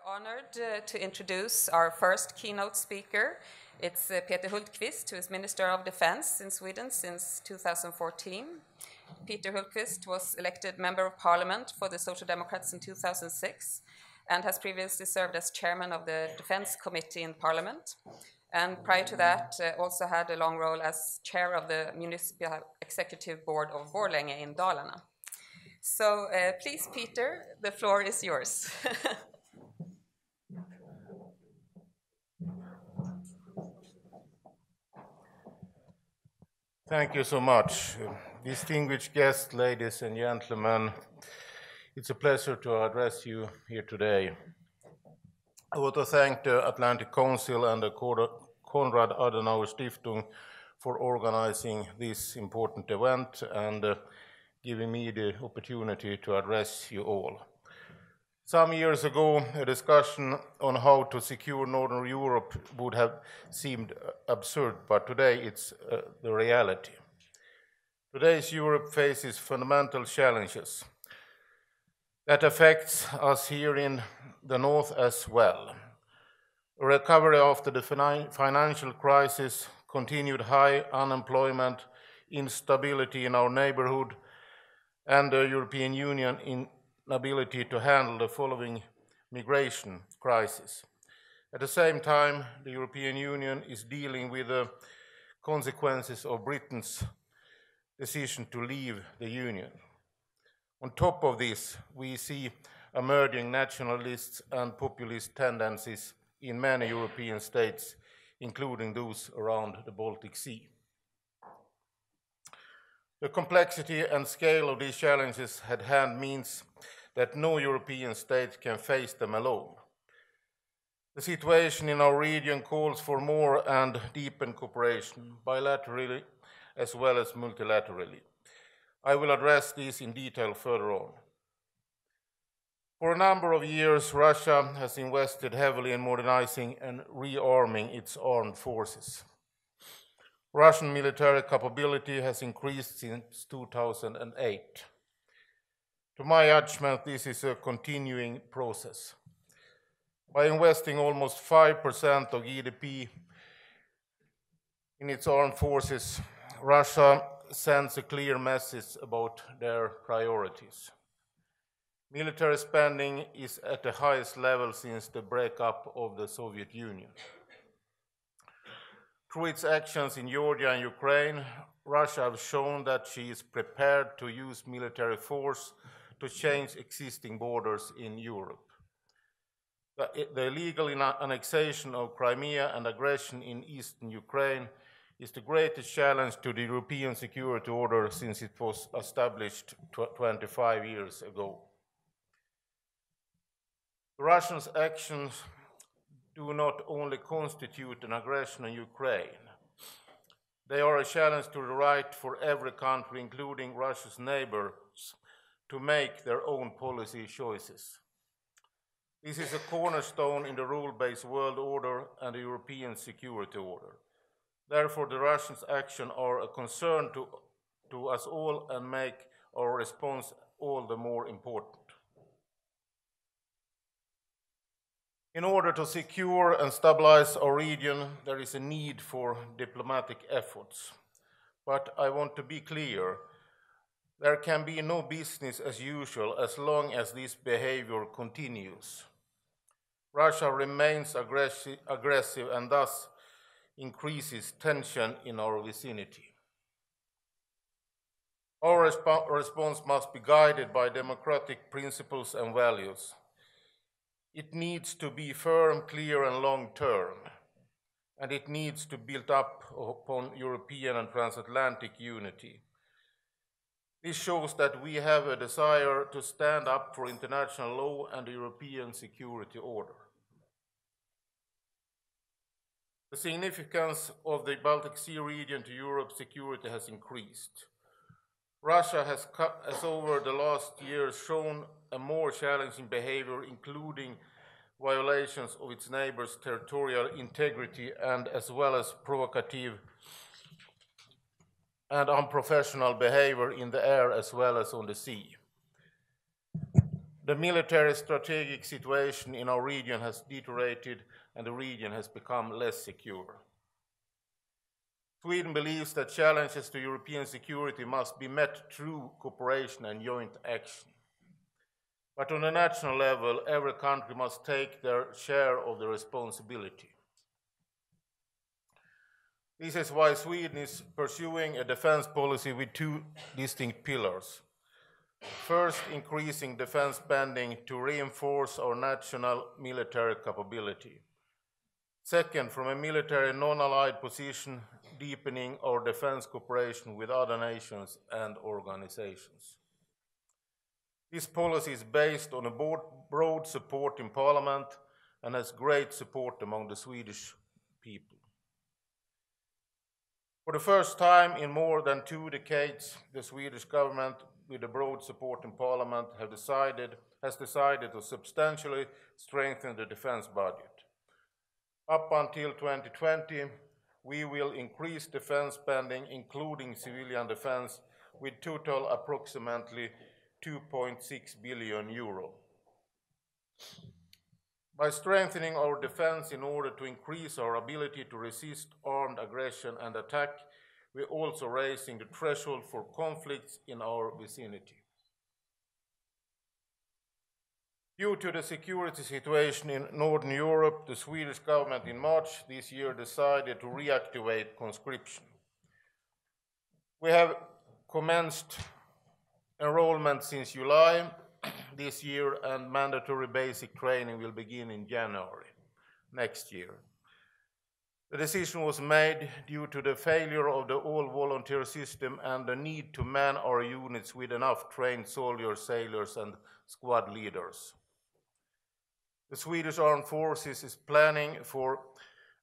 honored to introduce our first keynote speaker. It's Peter Hultqvist, who is Minister of Defense in Sweden since 2014. Peter Hultqvist was elected Member of Parliament for the Social Democrats in 2006 and has previously served as Chairman of the Defense Committee in Parliament. And prior to that, also had a long role as Chair of the Municipal Executive Board of Borlänge in Dalarna. So please, Peter, the floor is yours. Thank you so much. Distinguished guests, ladies and gentlemen, it's a pleasure to address you here today. I want to thank the Atlantic Council and the Konrad Adenauer Stiftung for organizing this important event and giving me the opportunity to address you all. Some years ago, a discussion on how to secure Northern Europe would have seemed absurd, but today it's the reality. Today's Europe faces fundamental challenges that affects us here in the north as well. A recovery after the financial crisis, continued high unemployment, instability in our neighborhood, and the European Union inability to handle the following migration crisis. At the same time, the European Union is dealing with the consequences of Britain's decision to leave the Union. On top of this, we see emerging nationalist and populist tendencies in many European states, including those around the Baltic Sea. The complexity and scale of these challenges at hand means that no European state can face them alone. The situation in our region calls for more and deepened cooperation, bilaterally as well as multilaterally. I will address these in detail further on. For a number of years, Russia has invested heavily in modernizing and rearming its armed forces. Russian military capability has increased since 2008. To my judgment, this is a continuing process. By investing almost 5% of GDP in its armed forces, Russia sends a clear message about their priorities. Military spending is at the highest level since the breakup of the Soviet Union. Through its actions in Georgia and Ukraine, Russia has shown that she is prepared to use military force to change existing borders in Europe. The illegal annexation of Crimea and aggression in eastern Ukraine is the greatest challenge to the European security order since it was established 25 years ago. The Russians' actions do not only constitute an aggression on Ukraine. They are a challenge to the right for every country, including Russia's neighbors, to make their own policy choices. This is a cornerstone in the rule-based world order and the European security order. Therefore, the Russians' actions are a concern to us all and make our response all the more important. In order to secure and stabilize our region, there is a need for diplomatic efforts. But I want to be clear, there can be no business as usual as long as this behavior continues. Russia remains aggressive and thus increases tension in our vicinity. Our response must be guided by democratic principles and values. It needs to be firm, clear, and long-term, and it needs to build up upon European and transatlantic unity. This shows that we have a desire to stand up for international law and the European security order. The significance of the Baltic Sea region to Europe's security has increased. Russia has over the last years shown a more challenging behavior, including violations of its neighbors' territorial integrity and as well as provocative and unprofessional behavior in the air as well as on the sea. The military strategic situation in our region has deteriorated and the region has become less secure. Sweden believes that challenges to European security must be met through cooperation and joint action. But on a national level, every country must take their share of the responsibility. This is why Sweden is pursuing a defense policy with two distinct pillars. First, increasing defense spending to reinforce our national military capability. Second, from a military non-allied position, deepening our defense cooperation with other nations and organizations. This policy is based on a broad support in Parliament and has great support among the Swedish people. For the first time in more than 2 decades, the Swedish government, with a broad support in Parliament, has decided to substantially strengthen the defense budget. Up until 2020, we will increase defense spending, including civilian defense, with total approximately 2.6 billion euro. By strengthening our defense in order to increase our ability to resist armed aggression and attack, we're also raising the threshold for conflicts in our vicinity. Due to the security situation in Northern Europe, the Swedish government in March this year decided to reactivate conscription. We have commenced enrollment since July this year, and mandatory basic training will begin in January next year. The decision was made due to the failure of the all-volunteer system and the need to man our units with enough trained soldiers, sailors, and squad leaders. The Swedish Armed Forces is planning for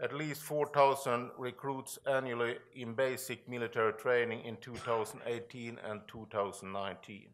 at least 4,000 recruits annually in basic military training in 2018 and 2019.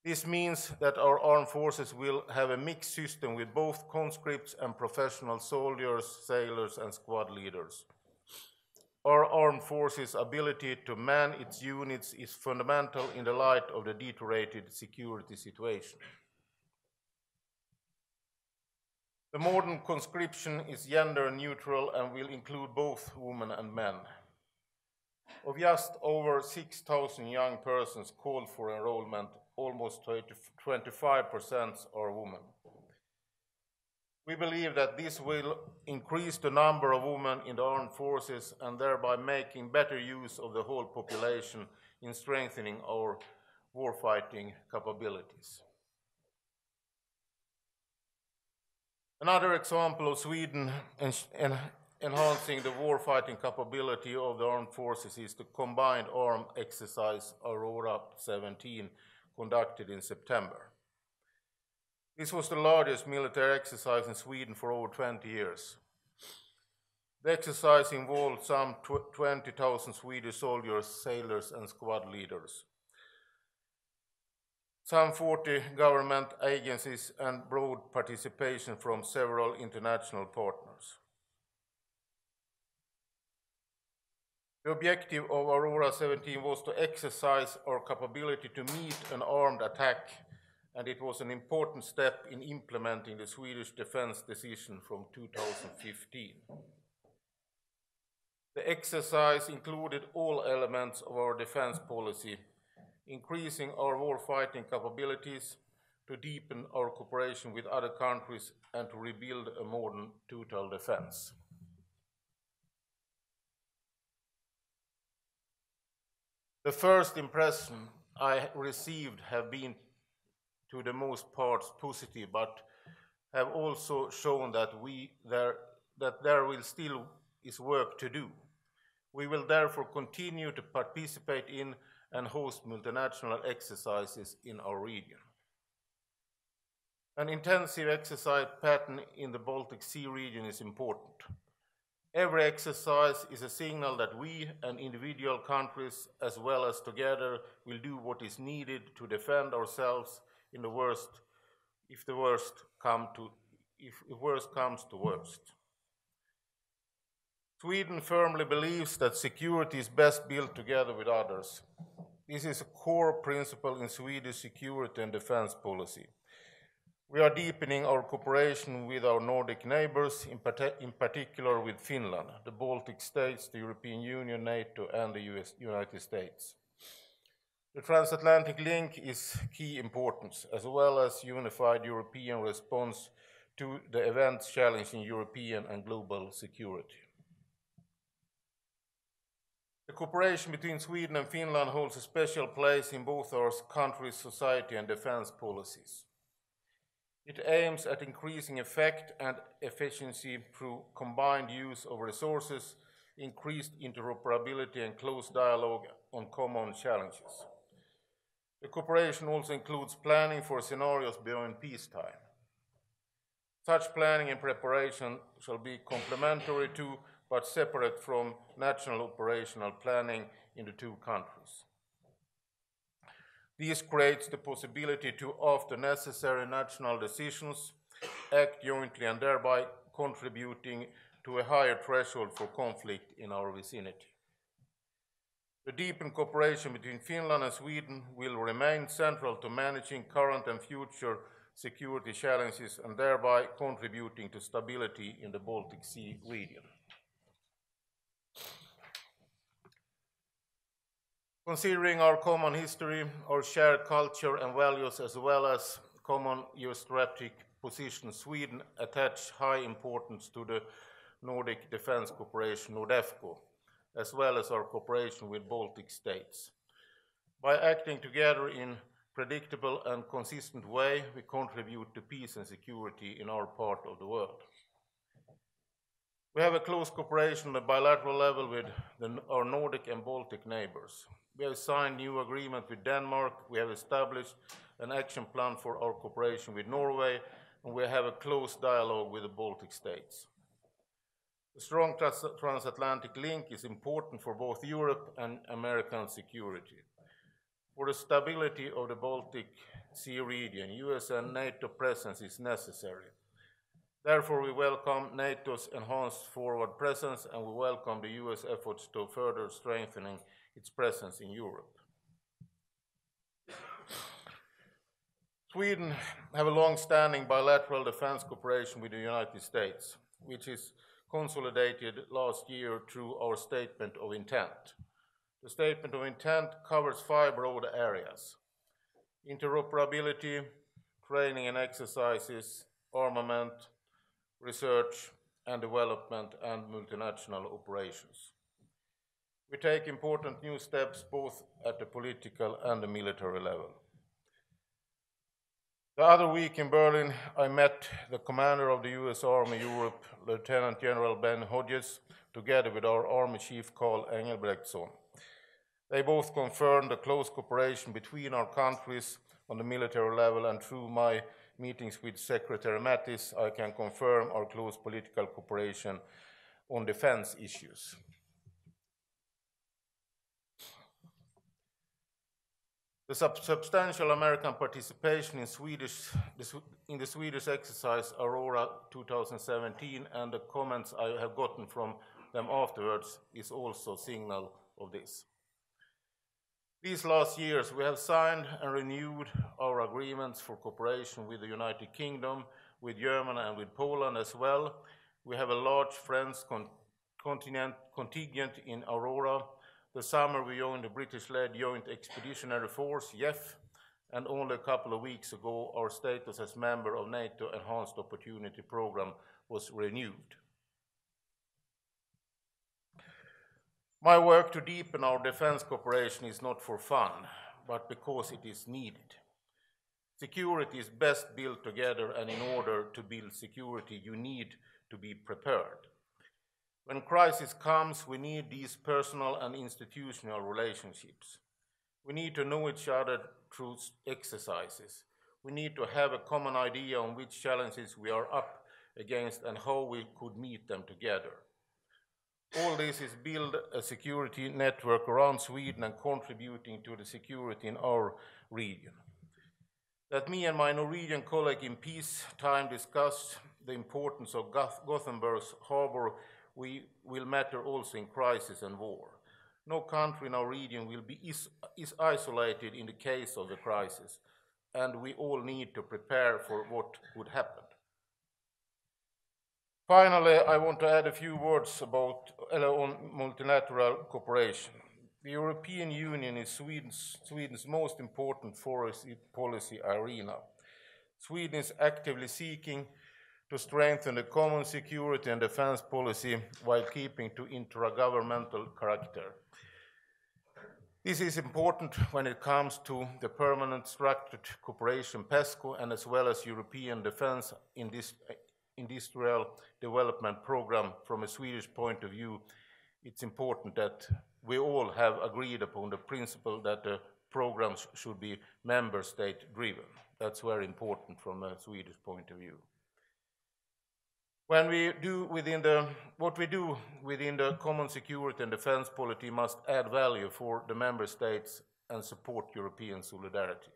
This means that our armed forces will have a mixed system with both conscripts and professional soldiers, sailors, and squad leaders. Our armed forces' ability to man its units is fundamental in the light of the deteriorated security situation. The modern conscription is gender neutral and will include both women and men. Of just over 6,000 young persons called for enrollment, almost 25% are women. We believe that this will increase the number of women in the armed forces and thereby making better use of the whole population in strengthening our warfighting capabilities. Another example of Sweden enhancing the warfighting capability of the armed forces is the combined armed exercise Aurora 17 conducted in September. This was the largest military exercise in Sweden for over 20 years. The exercise involved some 20,000 Swedish soldiers, sailors, and squad leaders, some 40 government agencies, and broad participation from several international partners. The objective of Aurora 17 was to exercise our capability to meet an armed attack, and it was an important step in implementing the Swedish defense decision from 2015. The exercise included all elements of our defense policy, increasing our warfighting capabilities, to deepen our cooperation with other countries, and to rebuild a modern total defense. The first impression I received have been to the most parts positive, but have also shown that there will still is work to do. We will therefore continue to participate in and host multinational exercises in our region. An intensive exercise pattern in the Baltic Sea region is important. Every exercise is a signal that we and individual countries, as well as together, will do what is needed to defend ourselves in the worst, if worst comes to worst. Sweden firmly believes that security is best built together with others. This is a core principle in Swedish security and defense policy. We are deepening our cooperation with our Nordic neighbors, in particular with Finland, the Baltic states, the European Union, NATO, and the United States. The transatlantic link is key importance, as well as unified European response to the events challenging European and global security. The cooperation between Sweden and Finland holds a special place in both our countries' society and defense policies. It aims at increasing effect and efficiency through combined use of resources, increased interoperability, and close dialogue on common challenges. The cooperation also includes planning for scenarios beyond peacetime. Such planning and preparation shall be complementary to, but separate from, national operational planning in the two countries. This creates the possibility to, after necessary national decisions, act jointly and thereby contributing to a higher threshold for conflict in our vicinity. The deepened cooperation between Finland and Sweden will remain central to managing current and future security challenges and thereby contributing to stability in the Baltic Sea region. Considering our common history, our shared culture and values, as well as common geostrategic position, Sweden attaches high importance to the Nordic Defence Cooperation, NORDEFCO, as well as our cooperation with Baltic states. By acting together in predictable and consistent way, we contribute to peace and security in our part of the world. We have a close cooperation on the bilateral level with our Nordic and Baltic neighbors. We have signed new agreement with Denmark, we have established an action plan for our cooperation with Norway, and we have a close dialogue with the Baltic states. The strong transatlantic link is important for both Europe and American security. For the stability of the Baltic Sea region, US and NATO presence is necessary. Therefore, we welcome NATO's enhanced forward presence, and we welcome the US efforts to further strengthening its presence in Europe. Sweden have a long-standing bilateral defense cooperation with the United States, which is consolidated last year through our Statement of Intent. The Statement of Intent covers 5 broad areas: interoperability, training and exercises, armament, research and development, and multinational operations. We take important new steps both at the political and the military level. The other week in Berlin, I met the commander of the US Army Europe, Lieutenant General Ben Hodges, together with our Army Chief Carl Engelbrektsson. They both confirmed the close cooperation between our countries on the military level, and through my meetings with Secretary Mattis, I can confirm our close political cooperation on defense issues. The substantial American participation in the Swedish exercise Aurora 2017 and the comments I have gotten from them afterwards is also a signal of this. These last years we have signed and renewed our agreements for cooperation with the United Kingdom, with Germany and with Poland as well. We have a large French contingent in Aurora. The summer we joined the British-led Joint Expeditionary Force, JEF, and only a couple of weeks ago our status as member of NATO Enhanced Opportunity Programme was renewed. My work to deepen our defense cooperation is not for fun, but because it is needed. Security is best built together, and in order to build security, you need to be prepared. When crisis comes, we need these personal and institutional relationships. We need to know each other through exercises. We need to have a common idea on which challenges we are up against and how we could meet them together. All this is build a security network around Sweden and contributing to the security in our region. That me and my Norwegian colleague in peacetime discuss the importance of Gothenburg's harbor will matter also in crisis and war. No country in our region will be isolated in the case of the crisis, and we all need to prepare for what could happen. Finally, I want to add a few words on multilateral cooperation. The European Union is Sweden's most important foreign policy arena. Sweden is actively seeking to strengthen the common security and defense policy while keeping to intergovernmental character. This is important when it comes to the permanent structured cooperation PESCO and as well as European Defence Industrial Development Programme. From a Swedish point of view, it's important that we all have agreed upon the principle that the programs should be member state driven. That's very important from a Swedish point of view. What we do within the common security and defense policy must add value for the member states and support European solidarity.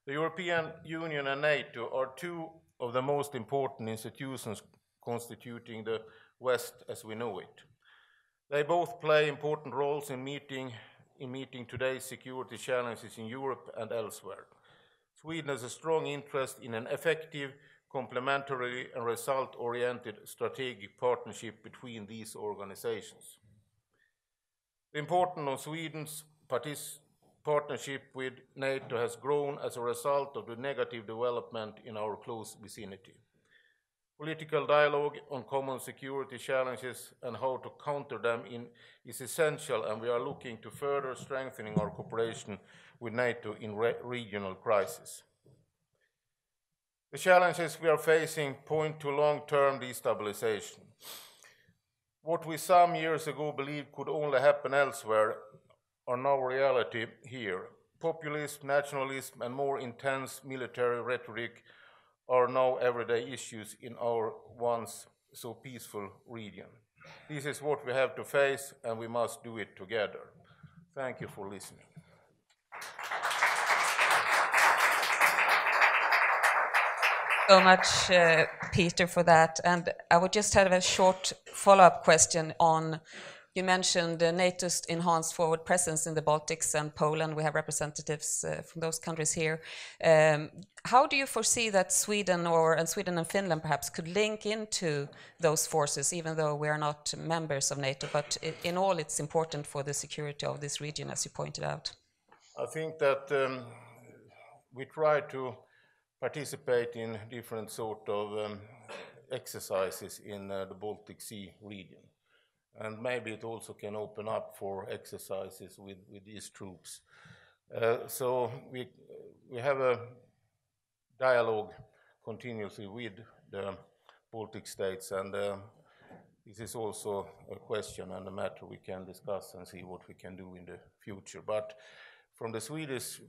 The European Union and NATO are two of the most important institutions constituting the West as we know it. They both play important roles in meeting today's security challenges in Europe and elsewhere. Sweden has a strong interest in an effective, complementary and result-oriented strategic partnership between these organizations. The importance of Sweden's partnership with NATO has grown as a result of the negative development in our close vicinity. Political dialogue on common security challenges and how to counter them is essential, and we are looking to further strengthening our cooperation with NATO in regional crises. The challenges we are facing point to long-term destabilization. What we some years ago believed could only happen elsewhere are now reality here. Populism, nationalism, and more intense military rhetoric are now everyday issues in our once so peaceful region. This is what we have to face, and we must do it together. Thank you for listening. So much, Peter, for that. And I would just have a short follow-up question on, you mentioned NATO's enhanced forward presence in the Baltics and Poland. We have representatives from those countries here. How do you foresee that Sweden and Finland perhaps could link into those forces, even though we are not members of NATO, but in all it's important for the security of this region, as you pointed out? I think that we try to participate in different sort of exercises in the Baltic Sea region. And maybe it also can open up for exercises with these troops. So we have a dialogue continuously with the Baltic states, and this is also a question and a matter we can discuss and see what we can do in the future. But from the Swedish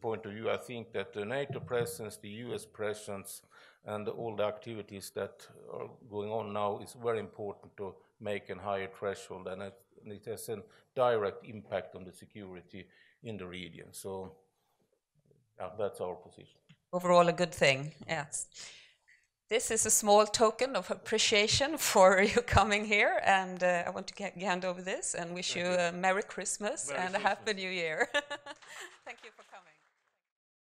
point of view, I think that the NATO presence, the US presence, and all the activities that are going on now is very important to make a higher threshold, and it has a direct impact on the security in the region. So that's our position. Overall a good thing, yes. This is a small token of appreciation for you coming here, and I want to hand over this and wish you a Merry Christmas and a Happy New Year. Thank you for coming.